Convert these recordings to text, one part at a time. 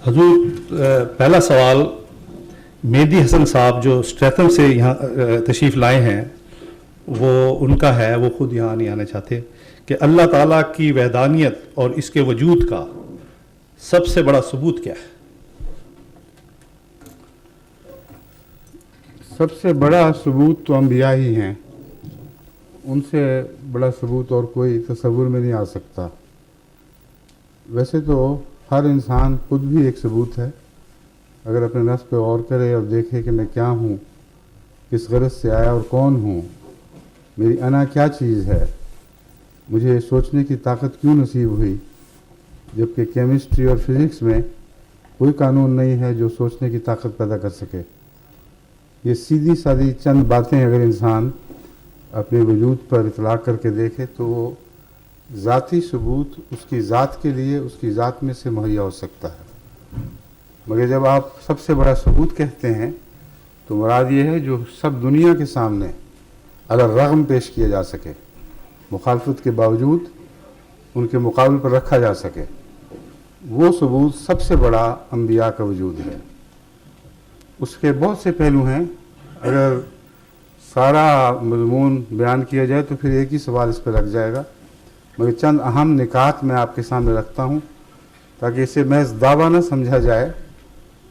حضور پہلا سوال مہدی حسن صاحب جو اسٹریتھم سے یہاں تشریف لائے ہیں وہ ان کا ہے، وہ خود یہاں نہیں آنا چاہتے، کہ اللہ تعالیٰ کی وحدانیت اور اس کے وجود کا سب سے بڑا ثبوت کیا ہے؟ سب سے بڑا ثبوت تو انبیاء ہی ہیں، ان سے بڑا ثبوت اور کوئی تصور میں نہیں آ سکتا۔ ویسے تو ہر انسان خود بھی ایک ثبوت ہے، اگر اپنے نفس پہ غور کرے اور دیکھے کہ میں کیا ہوں، کس غرض سے آیا اور کون ہوں، میری انا کیا چیز ہے، مجھے سوچنے کی طاقت کیوں نصیب ہوئی، جبکہ کیمسٹری اور فزکس میں کوئی قانون نہیں ہے جو سوچنے کی طاقت پیدا کر سکے۔ یہ سیدھی سادی چند باتیں اگر انسان اپنے وجود پر اطلاق کر کے دیکھے تو وہ ذاتی ثبوت اس کی ذات کے لیے اس کی ذات میں سے مہیا ہو سکتا ہے۔ مگر جب آپ سب سے بڑا ثبوت کہتے ہیں تو مراد یہ ہے جو سب دنیا کے سامنے علی الرغم پیش کیا جا سکے، مخالفت کے باوجود ان کے مقابل پر رکھا جا سکے، وہ ثبوت سب سے بڑا انبیاء کا وجود ہے۔ اس کے بہت سے پہلو ہیں، اگر سارا مضمون بیان کیا جائے تو پھر ایک ہی سوال اس پہ لگ جائے گا، مگر چند اہم نکات میں آپ کے سامنے رکھتا ہوں تاکہ اسے محض دعویٰ نہ سمجھا جائے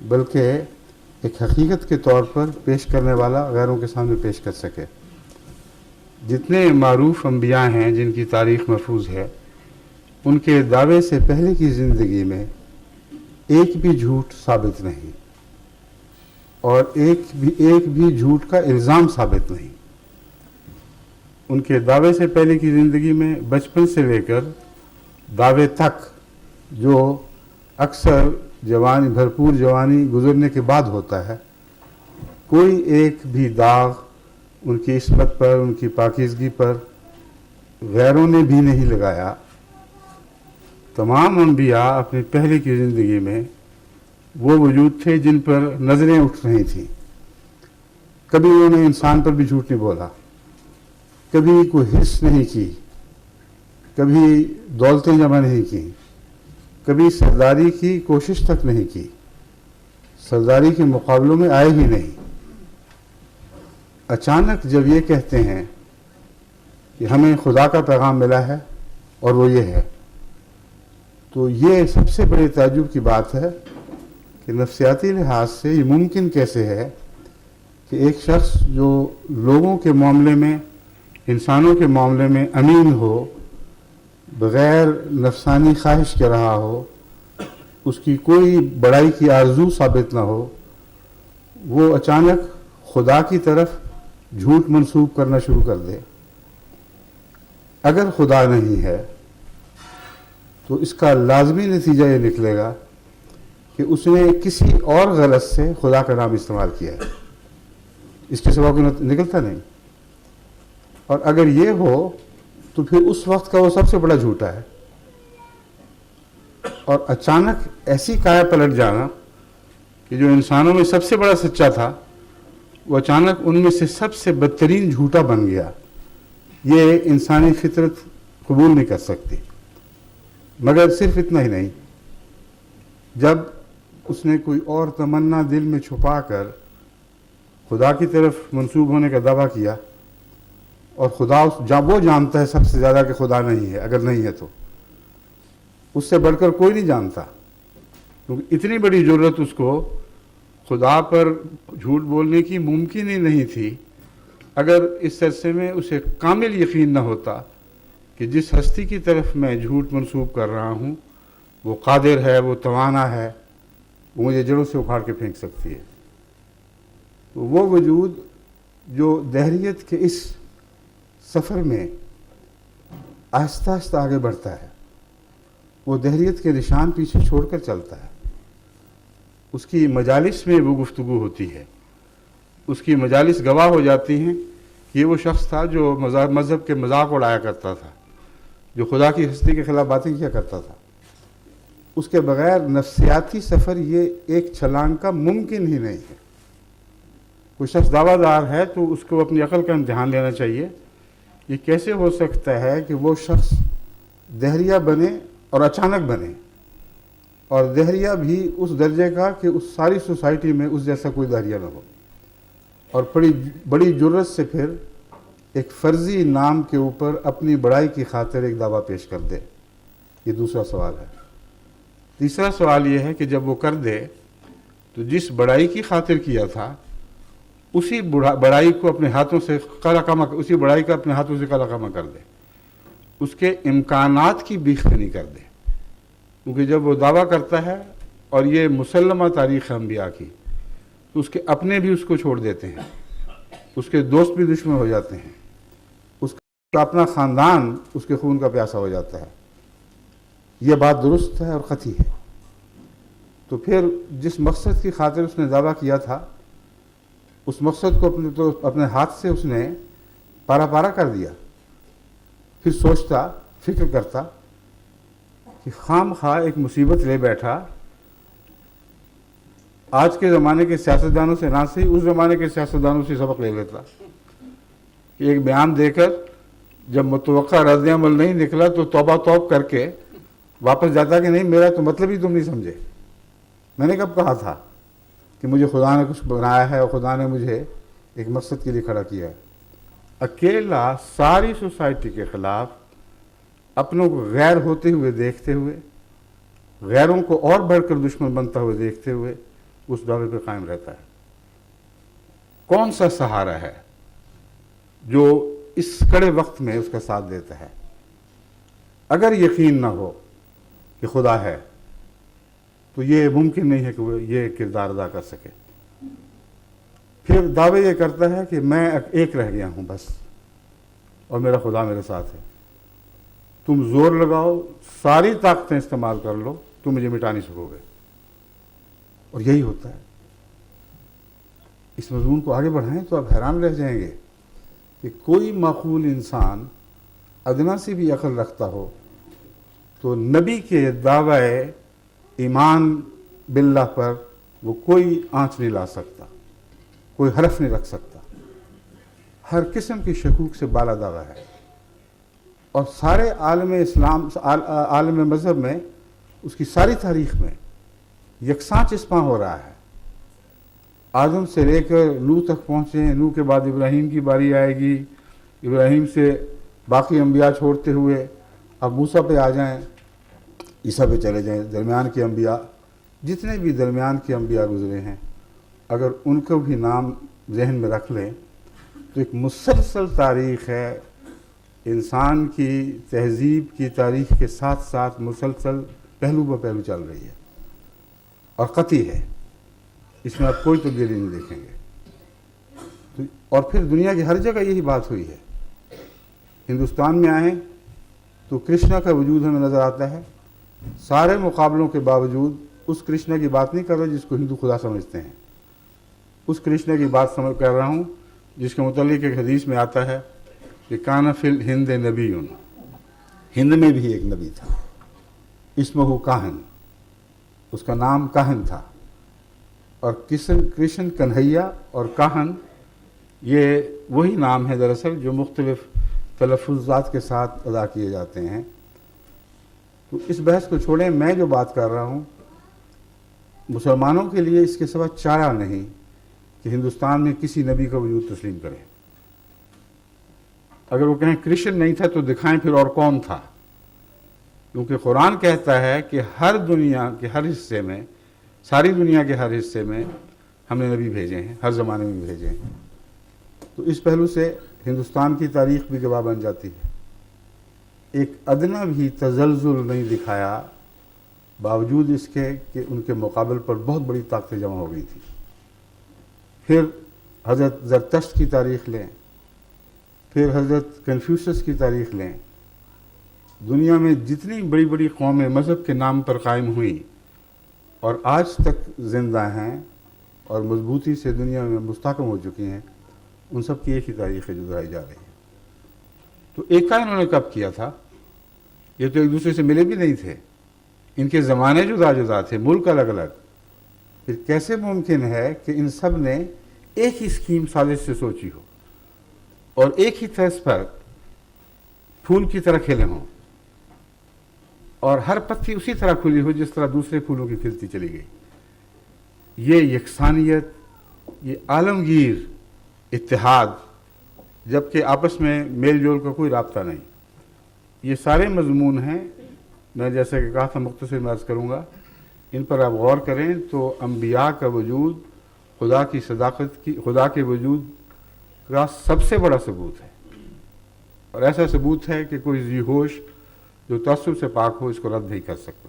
بلکہ ایک حقیقت کے طور پر پیش کرنے والا غیروں کے سامنے پیش کر سکے۔ جتنے معروف انبیاء ہیں جن کی تاریخ محفوظ ہے، ان کے دعوے سے پہلے کی زندگی میں ایک بھی جھوٹ ثابت نہیں، اور ایک بھی جھوٹ کا الزام ثابت نہیں۔ ان کے دعوے سے پہلے کی زندگی میں بچپن سے لے کر دعوے تک، جو اکثر جوانی بھرپور جوانی گزرنے کے بعد ہوتا ہے، کوئی ایک بھی داغ ان کی عصمت پر، ان کی پاکیزگی پر غیروں نے بھی نہیں لگایا۔ تمام انبیاء اپنی پہلے کی زندگی میں وہ وجود تھے جن پر نظریں اٹھ رہی تھیں۔ کبھی انہوں نے انسان پر بھی جھوٹ نہیں بولا، کبھی کوئی حرص نہیں کی، کبھی دولتیں جمع نہیں کی، کبھی سرداری کی کوشش تک نہیں کی، سرداری کے مقابلوں میں آئے ہی نہیں۔ اچانک جب یہ کہتے ہیں کہ ہمیں خدا کا پیغام ملا ہے اور وہ یہ ہے، تو یہ سب سے بڑے تعجب کی بات ہے کہ نفسیاتی لحاظ سے یہ ممکن کیسے ہے کہ ایک شخص جو لوگوں کے معاملے میں، انسانوں کے معاملے میں امین ہو، بغیر نفسانی خواہش کے رہا ہو، اس کی کوئی بڑائی کی آرزو ثابت نہ ہو، وہ اچانک خدا کی طرف جھوٹ منسوب کرنا شروع کر دے۔ اگر خدا نہیں ہے تو اس کا لازمی نتیجہ یہ نکلے گا کہ اس نے کسی اور غرض سے خدا کا نام استعمال کیا ہے، اس کے سوا کوئی نکلتا نہیں۔ اور اگر یہ ہو تو پھر اس وقت کا وہ سب سے بڑا جھوٹا ہے۔ اور اچانک ایسی کایا پلٹ جانا کہ جو انسانوں میں سب سے بڑا سچا تھا وہ اچانک ان میں سے سب سے بدترین جھوٹا بن گیا، یہ انسانی فطرت قبول نہیں کر سکتی۔ مگر صرف اتنا ہی نہیں، جب اس نے کوئی اور تمنا دل میں چھپا کر خدا کی طرف منسوب ہونے کا دعویٰ کیا، اور خدا وہ جانتا ہے سب سے زیادہ کہ خدا نہیں ہے، اگر نہیں ہے تو اس سے بڑھ کر کوئی نہیں جانتا، کیونکہ اتنی بڑی جرت اس کو خدا پر جھوٹ بولنے کی ممکن ہی نہیں تھی اگر اس عرصے میں اسے کامل یقین نہ ہوتا کہ جس ہستی کی طرف میں جھوٹ منسوب کر رہا ہوں وہ قادر ہے، وہ توانا ہے، وہ مجھے جڑوں سے اکھاڑ کے پھینک سکتی ہے۔ تو وہ وجود جو دہریت کے اس سفر میں آہستہ آہستہ آگے بڑھتا ہے، وہ دہریت کے نشان پیچھے چھوڑ کر چلتا ہے۔ اس کی مجالس میں وہ گفتگو ہوتی ہے، اس کی مجالس گواہ ہو جاتی ہیں کہ یہ وہ شخص تھا جو مذہب کے مذاق اڑایا کرتا تھا، جو خدا کی ہستی کے خلاف باتیں کیا کرتا تھا۔ اس کے بغیر نفسیاتی سفر یہ ایک چھلانگ کا ممکن ہی نہیں ہے۔ کوئی شخص دعویٰ دار ہے تو اس کو اپنی عقل کا امتحان لینا چاہیے، یہ کیسے ہو سکتا ہے کہ وہ شخص دہریہ بنے اور اچانک بنے؟ اور دہریہ بھی اس درجے کا کہ اس ساری سوسائٹی میں اس جیسا کوئی دہریہ نہ ہو، اور بڑی جرت سے پھر ایک فرضی نام کے اوپر اپنی بڑائی کی خاطر ایک دعویٰ پیش کر دے۔ یہ دوسرا سوال ہے۔ تیسرا سوال یہ ہے کہ جب وہ کر دے تو جس بڑائی کی خاطر کیا تھا اسی بڑائی کو اپنے ہاتھوں سے اسی بڑائی کا اپنے ہاتھوں سے قلقامہ کر دے، اس کے امکانات کی بیخ نہیں کر دے، کیونکہ جب وہ دعویٰ کرتا ہے اور یہ مسلمہ تاریخ انبیاء کی، تو اس کے اپنے بھی اس کو چھوڑ دیتے ہیں، اس کے دوست بھی دشمن ہو جاتے ہیں، اس کا اپنا خاندان اس کے خون کا پیاسا ہو جاتا ہے۔ یہ بات درست ہے اور خطی ہے۔ تو پھر جس مقصد کی خاطر اس نے دعویٰ کیا تھا اس مقصد کو اپنے ہاتھ سے اس نے پارا پارا کر دیا۔ پھر سوچتا، فکر کرتا کہ خام خواہ ایک مصیبت لے بیٹھا، آج کے زمانے کے سیاستدانوں سے نہ صحیح اس زمانے کے سیاستدانوں سے سبق لے لیتا کہ ایک بیان دے کر جب متوقع رد عمل نہیں نکلا تو توبہ توب کر کے واپس جاتا کہ نہیں میرا تو مطلب ہی تم نہیں سمجھے، میں نے کب کہا تھا کہ مجھے خدا نے کچھ بنایا ہے اور خدا نے مجھے ایک مقصد کے لیے کھڑا کیا ہے۔ اکیلا ساری سوسائٹی کے خلاف اپنوں کو غیر ہوتے ہوئے دیکھتے ہوئے، غیروں کو اور بڑھ کر دشمن بنتا ہوئے دیکھتے ہوئے اس دعوے پہ قائم رہتا ہے۔ کون سا سہارا ہے جو اس کڑے وقت میں اس کا ساتھ دیتا ہے؟ اگر یقین نہ ہو کہ خدا ہے تو یہ ممکن نہیں ہے کہ وہ یہ کردار ادا کر سکے۔ پھر دعوے یہ کرتا ہے کہ میں ایک رہ گیا ہوں بس، اور میرا خدا میرے ساتھ ہے، تم زور لگاؤ، ساری طاقتیں استعمال کر لو، تم مجھے مٹا نہیں سکو گے۔ اور یہی ہوتا ہے۔ اس مضمون کو آگے بڑھائیں تو آپ حیران رہ جائیں گے کہ کوئی معقول انسان ادنا سی بھی عقل رکھتا ہو تو نبی کے دعوی ایمان باللہ پر وہ کوئی آنچ نہیں لا سکتا، کوئی حرف نہیں رکھ سکتا۔ ہر قسم کی شکوک سے بالا دعویٰ ہے، اور سارے عالم اسلام، عالم مذہب میں اس کی ساری تاریخ میں یکساں چسپاں ہو رہا ہے۔ آدم سے لے کر نوح تک پہنچے، نوح کے بعد ابراہیم کی باری آئے گی، ابراہیم سے باقی انبیاء چھوڑتے ہوئے اب موسیٰ پہ آ جائیں، عیسیٰ پہ چلے جائیں، درمیان کے انبیاء جتنے بھی درمیان کے انبیاء گزرے ہیں اگر ان کو بھی نام ذہن میں رکھ لیں تو ایک مسلسل تاریخ ہے، انسان کی تہذیب کی تاریخ کے ساتھ ساتھ مسلسل پہلو بہ پہلو چل رہی ہے اور قطعی ہے، اس میں آپ کوئی تبدیلی نہیں دیکھیں گے۔ اور پھر دنیا کی ہر جگہ یہی بات ہوئی ہے۔ ہندوستان میں آئیں تو کرشنا کا وجود ہمیں نظر آتا ہے، سارے مقابلوں کے باوجود اس کرشنا کی بات نہیں کر رہا جس کو ہندو خدا سمجھتے ہیں، اس کرشنا کی بات کر رہا ہوں جس کے متعلق ایک حدیث میں آتا ہے کہ کان فی الہند نبی، ہند میں بھی ایک نبی تھا، اسمہ کاہن، اس کا نام کاہن تھا۔ اور کرشن کنہیا اور کاہن یہ وہی نام ہے دراصل جو مختلف تلفظات کے ساتھ ادا کیے جاتے ہیں۔ تو اس بحث کو چھوڑیں، میں جو بات کر رہا ہوں مسلمانوں کے لیے اس کے سوا چارہ نہیں کہ ہندوستان میں کسی نبی کا وجود تسلیم کریں۔ اگر وہ کہیں کرشن نہیں تھا تو دکھائیں پھر اور کون تھا، کیونکہ قرآن کہتا ہے کہ ہر دنیا کے ہر حصے میں، ساری دنیا کے ہر حصے میں ہم نے نبی بھیجے ہیں، ہر زمانے میں بھیجے ہیں۔ تو اس پہلو سے ہندوستان کی تاریخ بھی گواہ بن جاتی ہے۔ ایک ادنا بھی تزلزل نہیں دکھایا باوجود اس کے کہ ان کے مقابل پر بہت بڑی طاقتیں جمع ہو گئی تھی۔ پھر حضرت زرتشت کی تاریخ لیں، پھر حضرت کنفیوشس کی تاریخ لیں، دنیا میں جتنی بڑی بڑی قومیں مذہب کے نام پر قائم ہوئیں اور آج تک زندہ ہیں اور مضبوطی سے دنیا میں مستحکم ہو چکی ہیں، ان سب کی ایک ہی تاریخ ہے جو دہرائی جا رہی ہے۔ تو ایک کا انہوں نے کب کیا تھا؟ یہ تو ایک دوسرے سے ملے بھی نہیں تھے، ان کے زمانے جدا جدا تھے، ملک الگ الگ۔ پھر کیسے ممکن ہے کہ ان سب نے ایک ہی اسکیم سازش سے سوچی ہو اور ایک ہی طرز پر پھول کی طرح کھیلے ہوں؟ اور ہر پتی اسی طرح کھلی ہو جس طرح دوسرے پھولوں کی کھلتی چلی گئی. یہ یکسانیت، یہ عالمگیر اتحاد، جبکہ آپس میں میل جول کا کوئی رابطہ نہیں، یہ سارے مضمون ہیں. میں جیسا کہ کہا تھا مختصر میں عرض کروں گا، ان پر آپ غور کریں تو انبیاء کا وجود خدا کی صداقت کی، خدا کے وجود کا سب سے بڑا ثبوت ہے، اور ایسا ثبوت ہے کہ کوئی ذی ہوش جو تعصب سے پاک ہو اس کو رد نہیں کر سکتا.